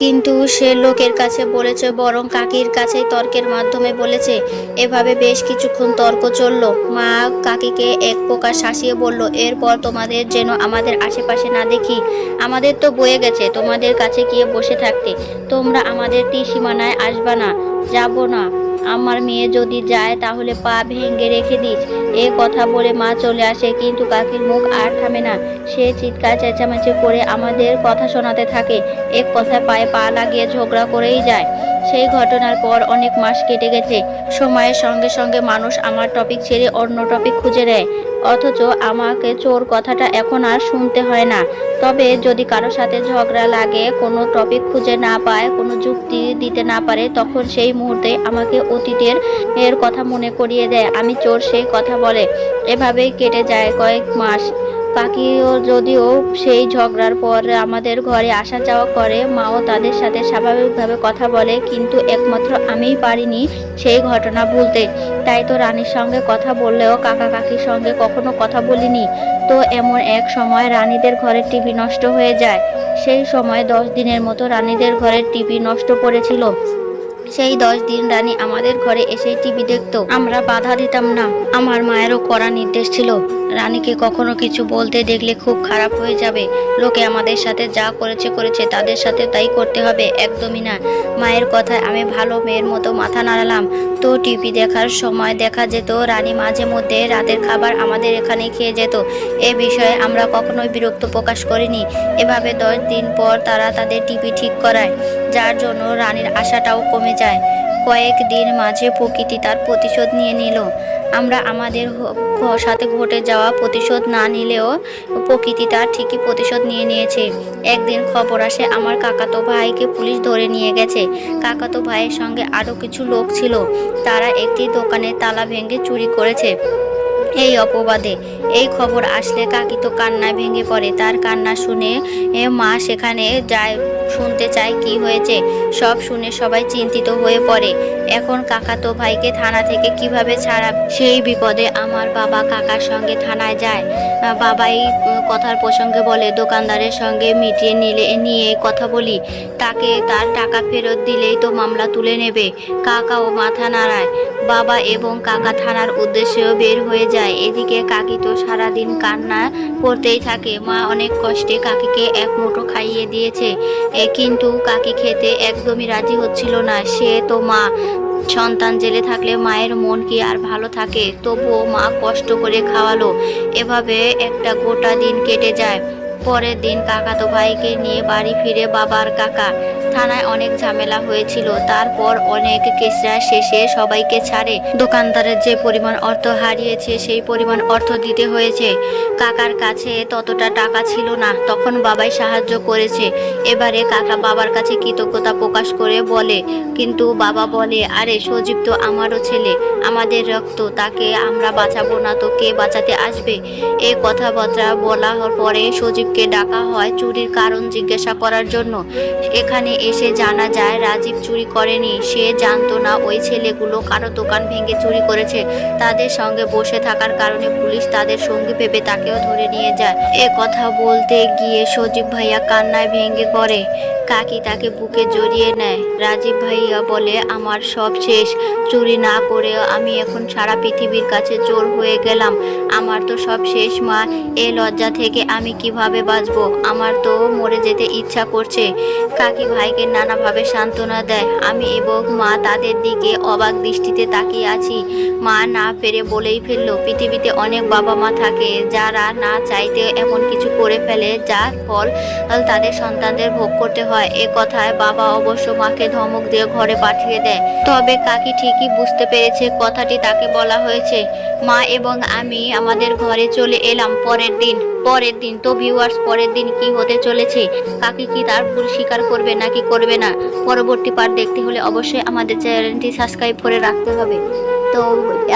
কিন্তু সে লোকের কাছে বলেছে, বরং কাকির কাছেই তর্কের মাধ্যমে বলেছে। এভাবে বেশ কিছুক্ষণ তর্ক চলল। মা কাকিকে এক প্রকার শাসিয়ে বলল, এরপর তোমাদের যেন আমাদের আশেপাশে না দেখি। আমাদের তো বয়ে গেছে তোমাদের কাছে গিয়ে বসে থাকতে। তোমরা আমাদের ত্রিসীমানায় আসবা না, যাব না। আমার মেয়ে যদি যায় তাহলে পা ভেঙে রেখে দিস। এ কথা বলে মা চলে আসে, কিন্তু কাকির মুখ আর থামে না। সে চিৎকার চেঁচামেচি করে আমাদের কথা শোনাতে থাকে। এক কথায় পায়ে পা লাগিয়ে ঝগড়া করেই যায়। সেই ঘটনার পর অনেক মাস কেটে গেছে। সময়ের সঙ্গে সঙ্গে মানুষ আমার টপিক ছেড়ে অন্য টপিক খুঁজে নেয়, অথচ আমাকে চোর কথাটা এখন আর শুনতে হয় না। তবে যদি কারোর সাথে ঝগড়া লাগে, কোনো টপিক খুঁজে না পায়, কোনো যুক্তি দিতে না পারে, তখন সেই মুহূর্তে আমাকে অতীতের কথা মনে করিয়ে দেয় আমি চোর, সেই কথা বলে। এভাবেই কেটে যায় কয়েক মাস। কাকিও যদিও সেই ঝগড়ার পর আমাদের ঘরে আসা যাওয়া করে, মাও তাদের সাথে স্বাভাবিকভাবে কথা বলে, কিন্তু একমাত্র আমিই পারিনি সেই ঘটনা ভুলতে। তাই তো রানীর সঙ্গে কথা বললেও কাকা কাকির সঙ্গে কখনো কথা বলিনি। তো এমন এক সময় রানীদের ঘরের টিভি নষ্ট হয়ে যায়। সেই সময় 10 দিনের মতো রানীদের ঘরের টিভি নষ্ট পড়েছিল। সেই 10 দিন রানী আমাদের ঘরে এসে টিভি দেখতো, আমরা বাধা দিতাম না। আমার মায়েরও কড়া নির্দেশ ছিল, রানীকে কখনো কিছু বলতে দেখলে খুব খারাপ হয়ে যাবে। লোকে আমাদের সাথে যা করেছে করেছে, তাদের সাথে তাই করতে হবে, একদমই না। মায়ের কথায় আমি ভালো মেয়ের মতো মাথা নাড়ালাম। তো টিভি দেখার সময় দেখা যেত রানী মাঝে মধ্যে রাতের খাবার আমাদের এখানে খেয়ে যেত। এ বিষয়ে আমরা কখনোই বিরক্ত প্রকাশ করিনি। এভাবে 10 দিন পর তারা তাদের টিভি ঠিক করায়, যার জন্য রানীর আশাটাও কমে যায়। কয়েকদিন মাঝে প্রকৃতি তার প্রতিশোধ নিয়ে নিল। আমরা আমাদের সাথে ঘটে যাওয়া প্রতিশোধ না নিলেও প্রকৃতি তার ঠিকই প্রতিশোধ নিয়ে নিয়েছে। একদিন খবর আসে আমার কাকাতো ভাইকে পুলিশ ধরে নিয়ে গেছে। কাকাতো ভাইয়ের সঙ্গে আরও কিছু লোক ছিল, তারা একটি দোকানে তালা ভেঙে চুরি করেছে এই অপবাদে। এই খবর আসলে কাকি তো কান্নায় ভেঙে পড়ে। তার কান্না শুনে মা সেখানে যায়, শুনতে চায় কি হয়েছে। সব শুনে সবাই চিন্তিত হয়ে পড়ে। এখন কাকাতো ভাইকে থানা থেকে কিভাবে ছাড়াবে, সেই বিপদে আমার বাবা কাকার সঙ্গে থানায় যায়। বাবাই কথার প্রসঙ্গে বলে, দোকানদারের সঙ্গে মিটিয়ে নিয়ে কথা বলি, তাকে তার টাকা ফেরত দিলেই তো মামলা তুলে নেবে। কাকাও মাথা নাড়ায়। বাবা এবং কাকা থানার উদ্দেশ্যেও বের হয়ে যায়। এদিকে কাকি তো সারাদিন কান্না করতেই থাকে। মা অনেক কষ্টে কাকিকে এক মুঠো খাইয়ে দিয়েছে, কিন্তু কাকি খেতে একদমই রাজি হচ্ছিল না। সে তো মা, সন্তান জেলে থাকলে মায়ের মন কি আর ভালো থাকে। তবুও মা কষ্ট করে খাওয়ালো। এভাবে একটা গোটা দিন কেটে যায়। পরের দিন কাকাতো ভাইকে নিয়ে বাড়ি ফিরে বাবার কাকা। থানায় অনেক ঝামেলা হয়েছিল, তারপর অনেক কেসরা শেষে সবাইকে ছাড়ে। দোকানদারের যে পরিমাণ অর্থ হারিয়েছে সেই পরিমাণ অর্থ দিতে হয়েছে। কাকার কাছে ততটা টাকা ছিল না, তখন বাবাই সাহায্য করেছে। এবারে কাকা বাবার কাছে কৃতজ্ঞতা প্রকাশ করে বলে, কিন্তু বাবা বলে, আরে সজীব তো আমারও ছেলে, আমাদের রক্ত, তাকে আমরা বাঁচাবো না তো কে বাঁচাতে আসবে। এই কথাবার্তা বলা পরে সজীবকে ডাকা হয় চুরির কারণ জিজ্ঞাসা করার জন্য। এখানে এসে জানা যায় রাজীব চুরি করেনি। সে জানতো না ওই ছেলেগুলো কারো দোকান ভেঙে চুরি করেছে। তাদের সঙ্গে বসে থাকার কারণে পুলিশ তাদের সঙ্গী ভেবে তাকেও ধরে নিয়ে যায়। এ কথা বলতে গিয়ে সজীব ভাইয়া কান্নায় ভেঙে পড়ে। কাকি তাকে বুকে জড়িয়ে নেয়। রাজীব ভাইয়া বলে, আমার সব শেষ। চুরি না করেও আমি এখন সারা পৃথিবীর কাছে চোর হয়ে গেলাম। আমার তো সব শেষ মা, এ লজ্জা থেকে আমি কিভাবে বাঁচবো? আমার তো মরে যেতে ইচ্ছা করছে। কাকি ভাইকে নানাভাবে সান্ত্বনা দেয়। আমি এবং মা তাদের দিকে অবাক দৃষ্টিতে তাকিয়ে আছি। মা না পেরে বলেই ফেললো, পৃথিবীতে অনেক বাবা মা থাকে যারা না চাইতে এমন কিছু করে ফেলে যার ফল তাদের সন্তানদের ভোগ করতে হয়। এ কথায় বাবা অবশ্য মাকে ধমক দিয়ে ঘরে পাঠিয়ে দেয়। তবে কাকি ঠিকই বুঝতে পেরেছে কথাটি তাকে বলা হয়েছে। মা এবং আমি আমাদের ঘরে চলে এলাম পরের দিন তো ভিউয়ার্স, পরের দিন কি হতে চলেছে, কাকি কি তার ভুল স্বীকার করবে নাকি করবে না, পরবর্তী পার্ট দেখতে হলে অবশ্যই আমাদের চ্যানেলটি সাবস্ক্রাইব করে রাখতে হবে। তো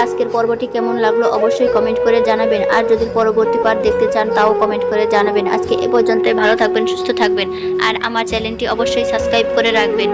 আজকের পর্বটি কেমন লাগলো অবশ্যই কমেন্ট করে জানাবেন, আর যদি পরবর্তী পার্ট দেখতে চান তাও কমেন্ট করে জানাবেন। আজকে এ পর্যন্তই, ভালো থাকবেন, সুস্থ থাকবেন, আর আমার চ্যানেলটি অবশ্যই সাবস্ক্রাইব করে রাখবেন।